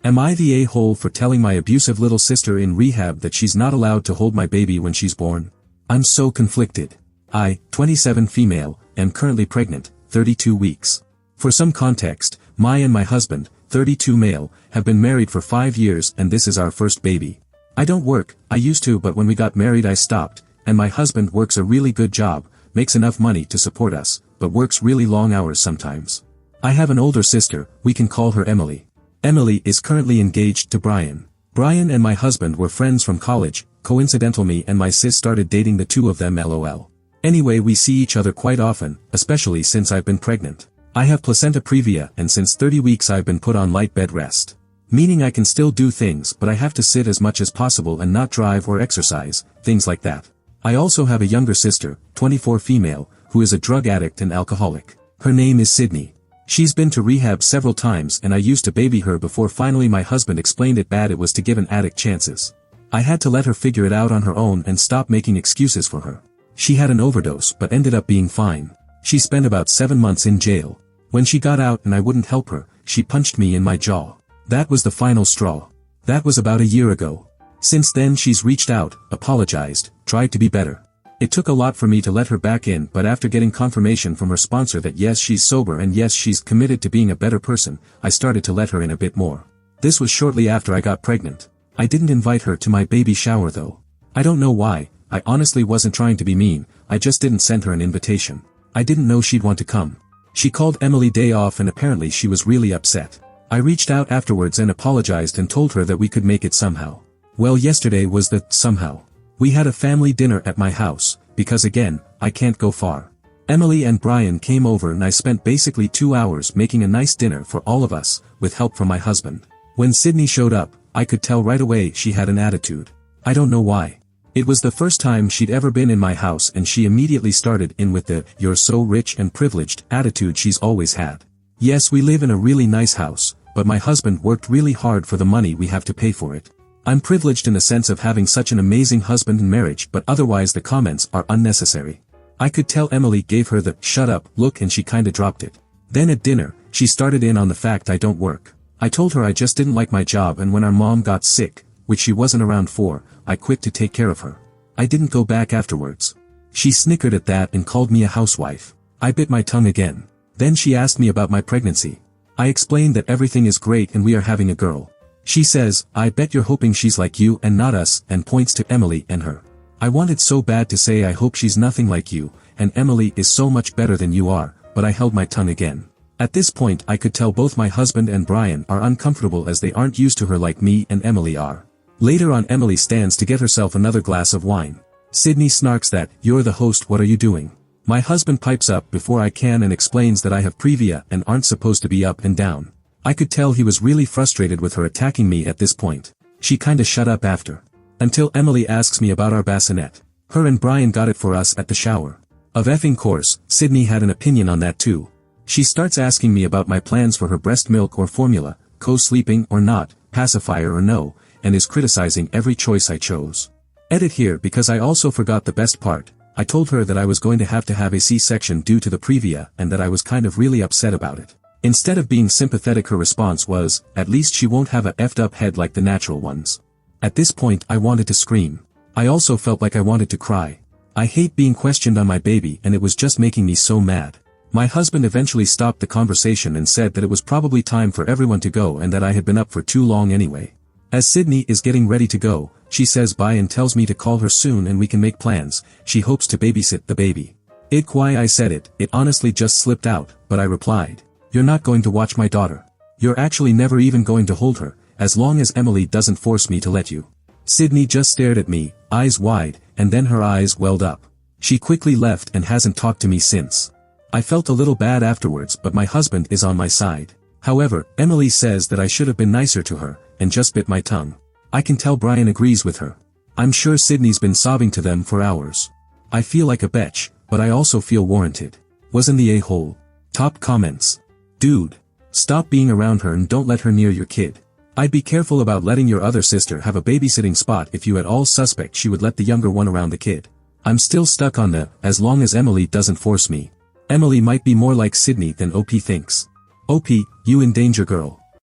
Am I the a-hole for telling my abusive little sister in rehab that she's not allowed to hold my baby when she's born? I'm so conflicted. I, 27 female, am currently pregnant, 32 weeks. For some context, my husband, 32 male, have been married for 5 years and this is our first baby. I don't work, I used to but when we got married I stopped, and my husband works a really good job, makes enough money to support us, but works really long hours sometimes. I have an older sister, we can call her Emily. Emily is currently engaged to Brian. Brian and my husband were friends from college, coincidental me and my sis started dating the two of them lol. Anyway we see each other quite often, especially since I've been pregnant. I have placenta previa and since 30 weeks I've been put on light bed rest. Meaning I can still do things but I have to sit as much as possible and not drive or exercise, things like that. I also have a younger sister, 24 female, who is a drug addict and alcoholic. Her name is Sydney. She's been to rehab several times and I used to baby her before finally my husband explained it bad it was to give an addict chances. I had to let her figure it out on her own and stop making excuses for her. She had an overdose but ended up being fine. She spent about 7 months in jail. When she got out and I wouldn't help her, she punched me in my jaw. That was the final straw. That was about a year ago. Since then she's reached out, apologized, tried to be better. It took a lot for me to let her back in but after getting confirmation from her sponsor that yes she's sober and yes she's committed to being a better person, I started to let her in a bit more. This was shortly after I got pregnant. I didn't invite her to my baby shower though. I don't know why, I honestly wasn't trying to be mean, I just didn't send her an invitation. I didn't know she'd want to come. She called Emily day off and apparently she was really upset. I reached out afterwards and apologized and told her that we could make it somehow. Well yesterday was the somehow. We had a family dinner at my house, because again, I can't go far. Emily and Brian came over and I spent basically 2 hours making a nice dinner for all of us, with help from my husband. When Sydney showed up, I could tell right away she had an attitude. I don't know why. It was the first time she'd ever been in my house and she immediately started in with the "you're so rich and privileged" attitude she's always had. Yes, we live in a really nice house, but my husband worked really hard for the money we have to pay for it. I'm privileged in the sense of having such an amazing husband and marriage but otherwise the comments are unnecessary. I could tell Emily gave her the "shut up" look and she kinda dropped it. Then at dinner, she started in on the fact I don't work. I told her I just didn't like my job and when our mom got sick, which she wasn't around for, I quit to take care of her. I didn't go back afterwards. She snickered at that and called me a housewife. I bit my tongue again. Then she asked me about my pregnancy. I explained that everything is great and we are having a girl. She says, "I bet you're hoping she's like you and not us," and points to Emily and her. I wanted so bad to say I hope she's nothing like you, and Emily is so much better than you are, but I held my tongue again. At this point I could tell both my husband and Brian are uncomfortable as they aren't used to her like me and Emily are. Later on Emily stands to get herself another glass of wine. Sydney snarks that, "You're the host, what are you doing?" My husband pipes up before I can and explains that I have previa and aren't supposed to be up and down. I could tell he was really frustrated with her attacking me at this point. She kinda shut up after. Until Emily asks me about our bassinet. Her and Brian got it for us at the shower. Of effing course, Sydney had an opinion on that too. She starts asking me about my plans for her breast milk or formula, co-sleeping or not, pacifier or no, and is criticizing every choice I chose. Edit here because I also forgot the best part. I told her that I was going to have a C-section due to the previa and that I was kind of really upset about it. Instead of being sympathetic her response was, "At least she won't have a effed up head like the natural ones." At this point I wanted to scream. I also felt like I wanted to cry. I hate being questioned on my baby and it was just making me so mad. My husband eventually stopped the conversation and said that it was probably time for everyone to go and that I had been up for too long anyway. As Sydney is getting ready to go, she says bye and tells me to call her soon and we can make plans. She hopes to babysit the baby. Why I said it, it honestly just slipped out, but I replied, "You're not going to watch my daughter. You're actually never even going to hold her, as long as Emily doesn't force me to let you." Sydney just stared at me, eyes wide, and then her eyes welled up. She quickly left and hasn't talked to me since. I felt a little bad afterwards but my husband is on my side. However, Emily says that I should have been nicer to her, and just bit my tongue. I can tell Brian agrees with her. I'm sure Sydney's been sobbing to them for hours. I feel like a bitch, but I also feel warranted. Wasn't the a-hole. Top comments. Dude. Stop being around her and don't let her near your kid. I'd be careful about letting your other sister have a babysitting spot if you at all suspect she would let the younger one around the kid. I'm still stuck on the, as long as Emily doesn't force me. Emily might be more like Sydney than OP thinks. OP, you in danger girl.